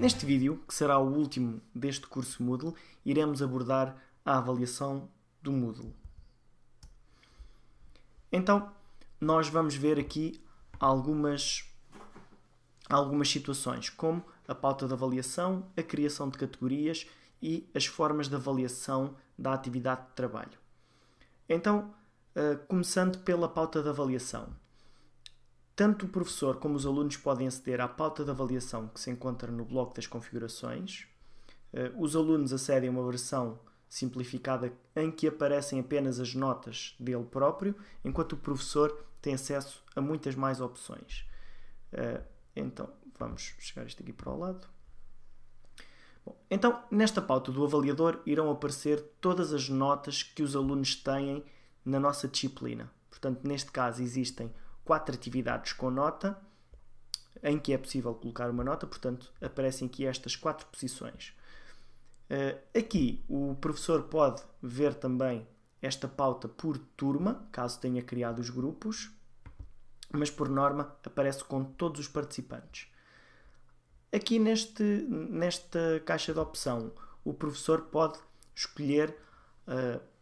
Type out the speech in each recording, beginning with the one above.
Neste vídeo, que será o último deste curso Moodle, iremos abordar a avaliação do Moodle. Então, nós vamos ver aqui algumas situações, como a pauta de avaliação, a criação de categorias e as formas de avaliação da atividade de trabalho. Então, começando pela pauta de avaliação. Tanto o professor como os alunos podem aceder à pauta de avaliação que se encontra no bloco das configurações. Os alunos acedem a uma versão simplificada em que aparecem apenas as notas dele próprio, enquanto o professor tem acesso a muitas mais opções. Então, vamos chegar isto aqui para o lado. Bom, então, nesta pauta do avaliador irão aparecer todas as notas que os alunos têm na nossa disciplina. Portanto, neste caso existem 4 atividades com nota, em que é possível colocar uma nota, portanto, aparecem aqui estas 4 posições. Aqui o professor pode ver também esta pauta por turma, caso tenha criado os grupos, mas por norma aparece com todos os participantes. Aqui nesta caixa de opção, o professor pode escolher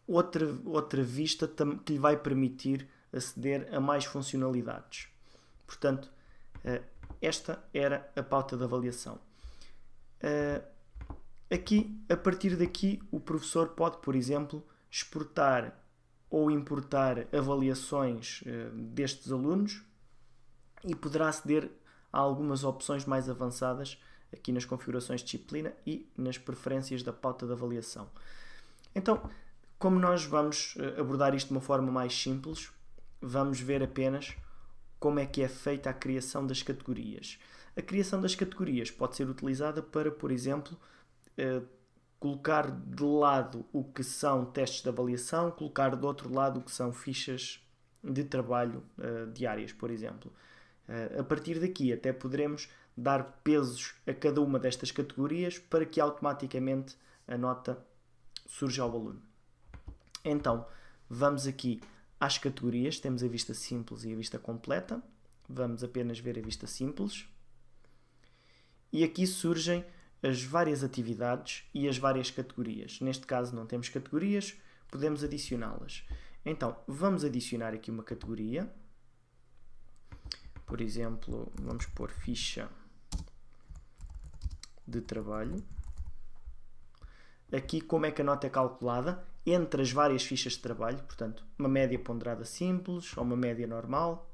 outra vista que lhe vai permitir aceder a mais funcionalidades. Portanto, esta era a pauta de avaliação. Aqui, a partir daqui, o professor pode, por exemplo, exportar ou importar avaliações destes alunos e poderá aceder a algumas opções mais avançadas aqui nas configurações de disciplina e nas preferências da pauta de avaliação. Então, como nós vamos abordar isto de uma forma mais simples, vamos ver apenas como é que é feita a criação das categorias. A criação das categorias pode ser utilizada para, por exemplo, colocar de lado o que são testes de avaliação, colocar do outro lado o que são fichas de trabalho diárias, por exemplo. A partir daqui até poderemos dar pesos a cada uma destas categorias para que automaticamente a nota surja ao aluno. Então, vamos aqui às categorias, temos a vista simples e a vista completa. Vamos apenas ver a vista simples. E aqui surgem as várias atividades e as várias categorias. Neste caso não temos categorias, podemos adicioná-las. Então, vamos adicionar aqui uma categoria. Por exemplo, vamos pôr ficha de trabalho. Aqui como é que a nota é calculada? Entre as várias fichas de trabalho, portanto, uma média ponderada simples ou uma média normal.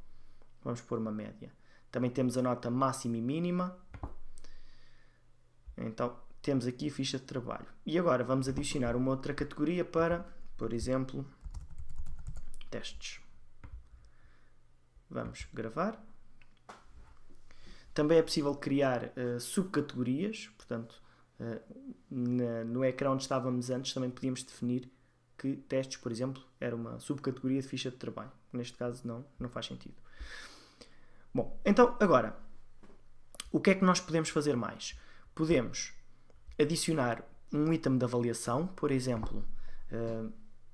Vamos pôr uma média. Também temos a nota máxima e mínima. Então, temos aqui a ficha de trabalho. E agora vamos adicionar uma outra categoria para, por exemplo, testes. Vamos gravar. Também é possível criar subcategorias, portanto, no ecrã onde estávamos antes também podíamos definir que testes, por exemplo, era uma subcategoria de ficha de trabalho. Neste caso não faz sentido. Bom, então agora, o que é que nós podemos fazer mais? Podemos adicionar um item de avaliação, por exemplo,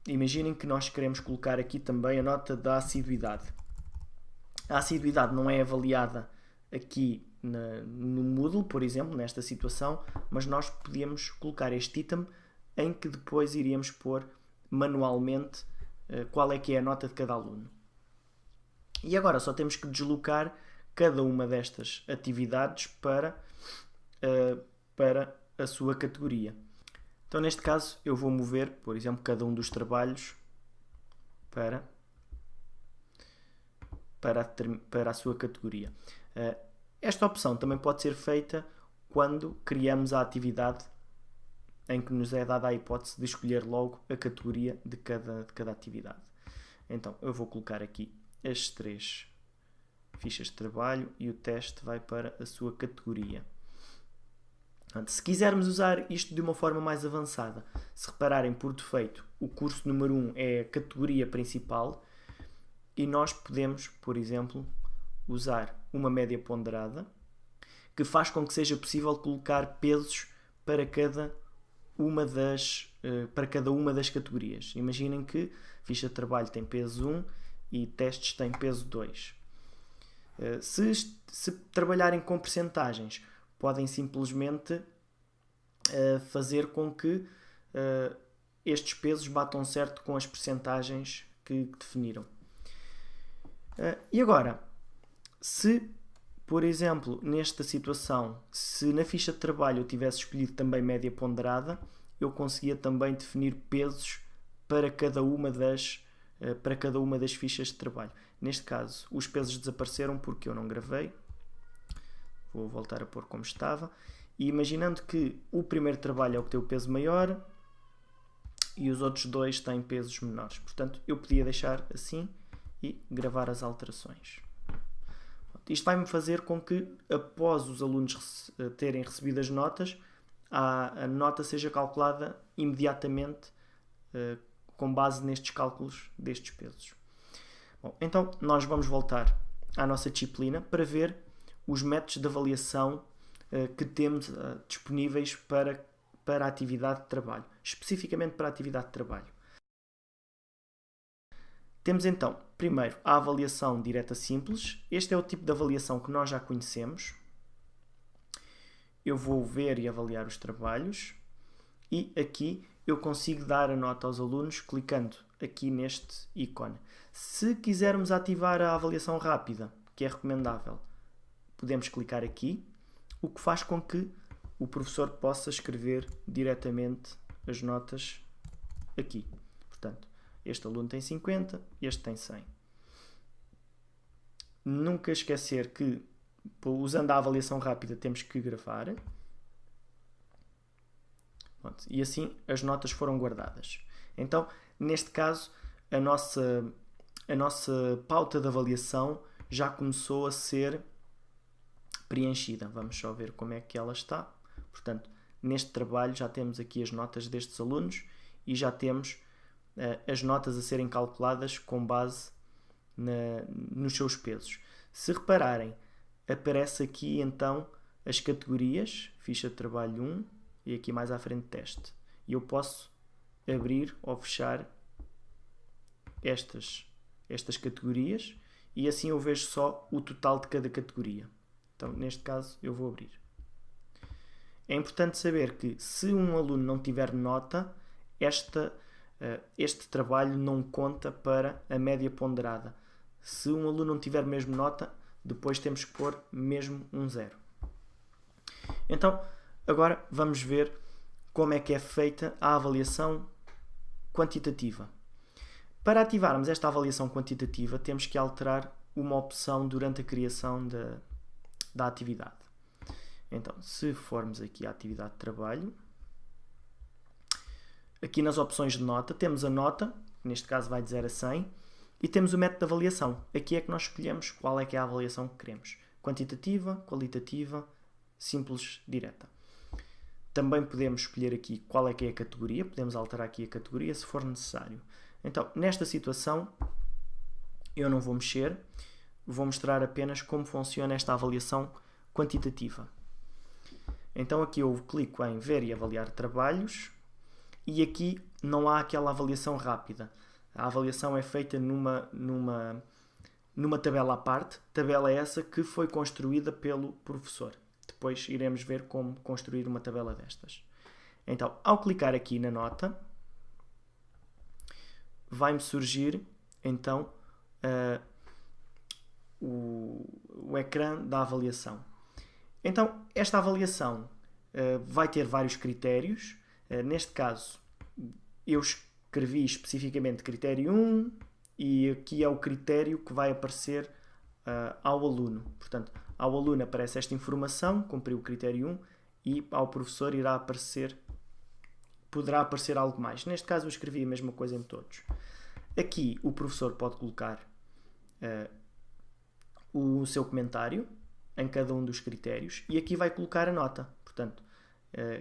imaginem que nós queremos colocar aqui também a nota da assiduidade. A assiduidade não é avaliada aqui no Moodle, por exemplo, nesta situação, mas nós podíamos colocar este item em que depois iríamos pôr manualmente qual é que é a nota de cada aluno. E agora só temos que deslocar cada uma destas atividades para a sua categoria. Então, neste caso, eu vou mover, por exemplo, cada um dos trabalhos para a sua categoria. Esta opção também pode ser feita quando criamos a atividade em que nos é dada a hipótese de escolher logo a categoria de cada atividade. Então, eu vou colocar aqui as 3 fichas de trabalho e o teste vai para a sua categoria. Se quisermos usar isto de uma forma mais avançada, se repararem por defeito, o curso número 1 é a categoria principal e nós podemos, por exemplo, usar uma média ponderada que faz com que seja possível colocar pesos para cada uma das categorias. Imaginem que ficha de trabalho tem peso 1 e testes tem peso 2. Se trabalharem com percentagens, podem simplesmente fazer com que estes pesos batam certo com as percentagens que definiram. E agora, se, por exemplo, nesta situação, se na ficha de trabalho eu tivesse escolhido também média ponderada, eu conseguia também definir pesos para cada uma das fichas de trabalho. Neste caso, os pesos desapareceram porque eu não gravei. Vou voltar a pôr como estava. E imaginando que o primeiro trabalho é o que tem o peso maior e os outros dois têm pesos menores. Portanto, eu podia deixar assim e gravar as alterações. Isto vai-me fazer com que, após os alunos terem recebido as notas, a nota seja calculada imediatamente com base nestes cálculos destes pesos. Bom, então, nós vamos voltar à nossa disciplina para ver os métodos de avaliação que temos disponíveis para a atividade de trabalho, especificamente para a atividade de trabalho. Temos então, primeiro, a avaliação direta simples. Este é o tipo de avaliação que nós já conhecemos. Eu vou ver e avaliar os trabalhos e aqui eu consigo dar a nota aos alunos clicando aqui neste ícone. Se quisermos ativar a avaliação rápida, que é recomendável, podemos clicar aqui, o que faz com que o professor possa escrever diretamente as notas aqui. Portanto, este aluno tem 50, este tem 100. Nunca esquecer que, usando a avaliação rápida, temos que gravar. Pronto, e assim as notas foram guardadas. Então, neste caso, a nossa pauta de avaliação já começou a ser preenchida. Vamos só ver como é que ela está. Portanto, neste trabalho já temos aqui as notas destes alunos e já temos as notas a serem calculadas com base nos seus pesos. Se repararem, aparece aqui então as categorias, ficha de trabalho 1 e aqui mais à frente teste. E eu posso abrir ou fechar estas categorias e assim eu vejo só o total de cada categoria. Então, neste caso, eu vou abrir. É importante saber que se um aluno não tiver nota, este trabalho não conta para a média ponderada. Se um aluno não tiver mesmo nota, depois temos que pôr mesmo um 0. Então, agora vamos ver como é que é feita a avaliação quantitativa. Para ativarmos esta avaliação quantitativa, temos que alterar uma opção durante a criação da atividade. Então, se formos aqui à atividade de trabalho, aqui nas opções de nota, temos a nota, neste caso vai de 0 a 100, e temos o método de avaliação. Aqui é que nós escolhemos qual é que é a avaliação que queremos. Quantitativa, qualitativa, simples, direta. Também podemos escolher aqui qual é que é a categoria, podemos alterar aqui a categoria se for necessário. Então, nesta situação, eu não vou mexer, vou mostrar apenas como funciona esta avaliação quantitativa. Então aqui eu clico em ver e avaliar trabalhos e aqui não há aquela avaliação rápida. A avaliação é feita numa tabela à parte, tabela essa que foi construída pelo professor. Depois iremos ver como construir uma tabela destas. Então, ao clicar aqui na nota, vai-me surgir então o ecrã da avaliação. Então, esta avaliação vai ter vários critérios. Neste caso, eu escrevi especificamente critério 1 e aqui é o critério que vai aparecer ao aluno. Portanto, ao aluno aparece esta informação, cumpriu o critério 1, e ao professor poderá aparecer algo mais. Neste caso, eu escrevi a mesma coisa em todos. Aqui, o professor pode colocar o seu comentário em cada um dos critérios e aqui vai colocar a nota. Portanto,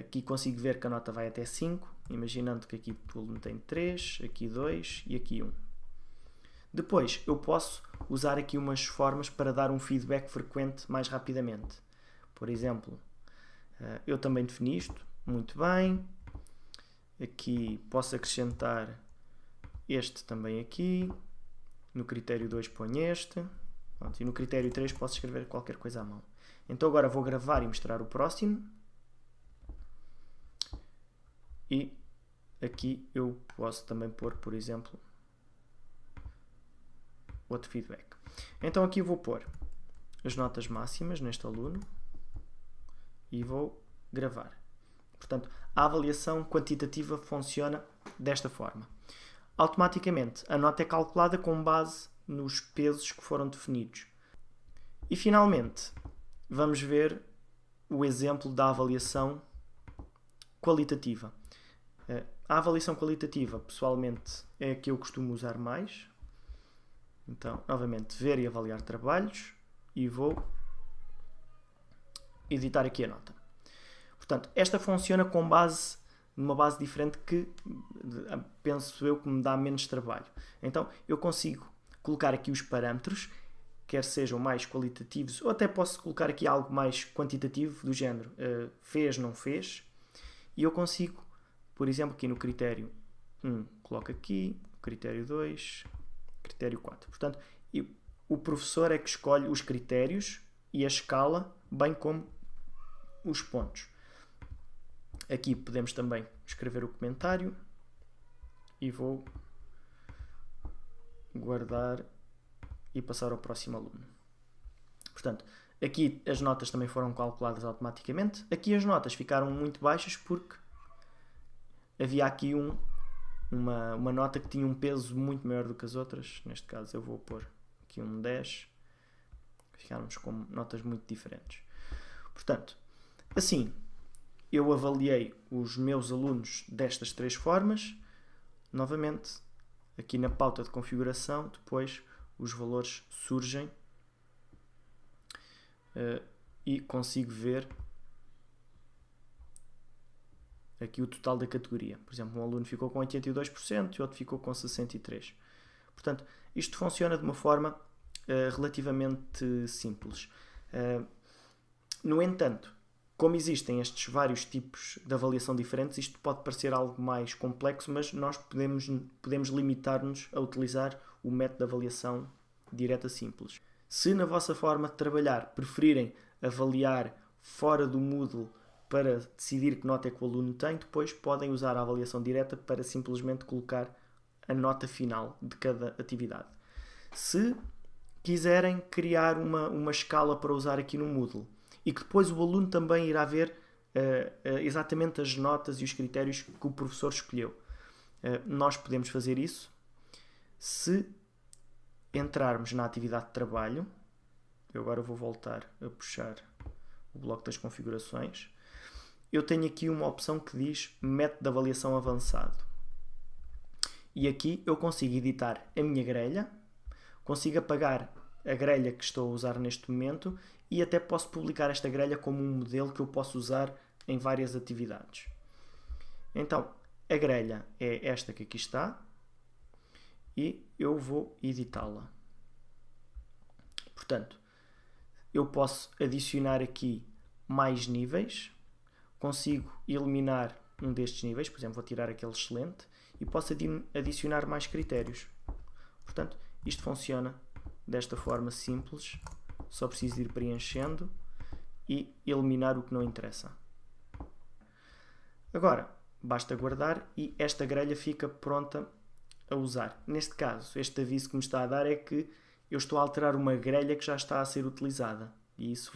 aqui consigo ver que a nota vai até 5, imaginando que aqui o aluno tem 3, aqui 2 e aqui 1. Depois, eu posso usar aqui umas formas para dar um feedback frequente mais rapidamente. Por exemplo, eu também defini isto, muito bem. Aqui posso acrescentar este também aqui. No critério 2 ponho este. Pronto, e no critério 3 posso escrever qualquer coisa à mão. Então agora vou gravar e mostrar o próximo. E aqui eu posso também pôr, por exemplo, outro feedback. Então aqui eu vou pôr as notas máximas neste aluno e vou gravar. Portanto, a avaliação quantitativa funciona desta forma. Automaticamente, a nota é calculada com base nos pesos que foram definidos. E finalmente, vamos ver o exemplo da avaliação qualitativa. A avaliação qualitativa, pessoalmente, é a que eu costumo usar mais. Então, novamente, ver e avaliar trabalhos e vou editar aqui a nota. Portanto, esta funciona com base numa base diferente que penso eu que me dá menos trabalho. Então, eu consigo colocar aqui os parâmetros, quer sejam mais qualitativos, ou até posso colocar aqui algo mais quantitativo, do género fez, não fez, e eu consigo, por exemplo, aqui no critério 1, coloco aqui, critério 2, critério 4. Portanto, o professor é que escolhe os critérios e a escala, bem como os pontos. Aqui podemos também escrever o comentário e vou guardar e passar ao próximo aluno. Portanto, aqui as notas também foram calculadas automaticamente. Aqui as notas ficaram muito baixas porque havia aqui uma nota que tinha um peso muito maior do que as outras. Neste caso eu vou pôr aqui um 10. Ficámos com notas muito diferentes. Portanto, assim, eu avaliei os meus alunos destas 3 formas. Novamente, aqui na pauta de configuração, depois os valores surgem e consigo ver aqui o total da categoria. Por exemplo, um aluno ficou com 82% e outro ficou com 63%. Portanto, isto funciona de uma forma relativamente simples. No entanto, como existem estes vários tipos de avaliação diferentes, isto pode parecer algo mais complexo, mas nós podemos limitar-nos a utilizar o método de avaliação direta simples. Se na vossa forma de trabalhar preferirem avaliar fora do Moodle para decidir que nota é que o aluno tem, depois podem usar a avaliação direta para simplesmente colocar a nota final de cada atividade. Se quiserem criar uma escala para usar aqui no Moodle e que depois o aluno também irá ver exatamente as notas e os critérios que o professor escolheu, nós podemos fazer isso se entrarmos na atividade de trabalho. Eu agora vou voltar a puxar o bloco das configurações. Eu tenho aqui uma opção que diz método de avaliação avançado. E aqui eu consigo editar a minha grelha, consigo apagar a grelha que estou a usar neste momento e até posso publicar esta grelha como um modelo que eu posso usar em várias atividades. Então, a grelha é esta que aqui está e eu vou editá-la. Portanto, eu posso adicionar aqui mais níveis, consigo eliminar um destes níveis, por exemplo, vou tirar aquele excelente e posso adicionar mais critérios. Portanto, isto funciona desta forma simples, só preciso ir preenchendo e eliminar o que não interessa. Agora, basta guardar e esta grelha fica pronta a usar. Neste caso, este aviso que me está a dar é que eu estou a alterar uma grelha que já está a ser utilizada e isso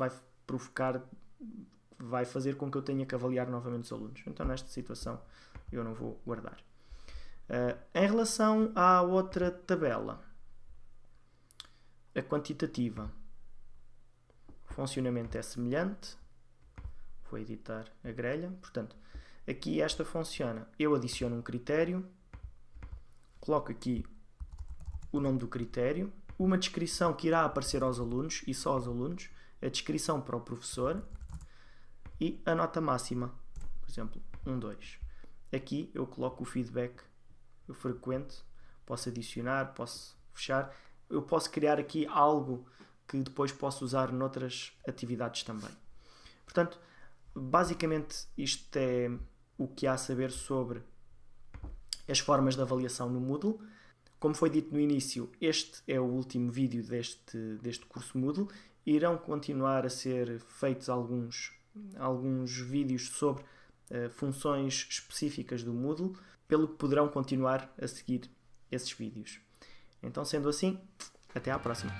vai fazer com que eu tenha que avaliar novamente os alunos. Então, nesta situação, eu não vou guardar. Em relação à outra tabela, a quantitativa, o funcionamento é semelhante. Vou editar a grelha. Portanto, aqui esta funciona. Eu adiciono um critério, coloco aqui o nome do critério, uma descrição que irá aparecer aos alunos e só aos alunos, a descrição para o professor e a nota máxima, por exemplo, 2. Aqui eu coloco o feedback frequente, posso adicionar, posso fechar, eu posso criar aqui algo que depois posso usar noutras atividades também. Portanto, basicamente isto é o que há a saber sobre as formas de avaliação no Moodle. Como foi dito no início, este é o último vídeo deste curso Moodle. Irão continuar a ser feitos alguns vídeos sobre funções específicas do Moodle, pelo que poderão continuar a seguir esses vídeos. Então, sendo assim, até à próxima.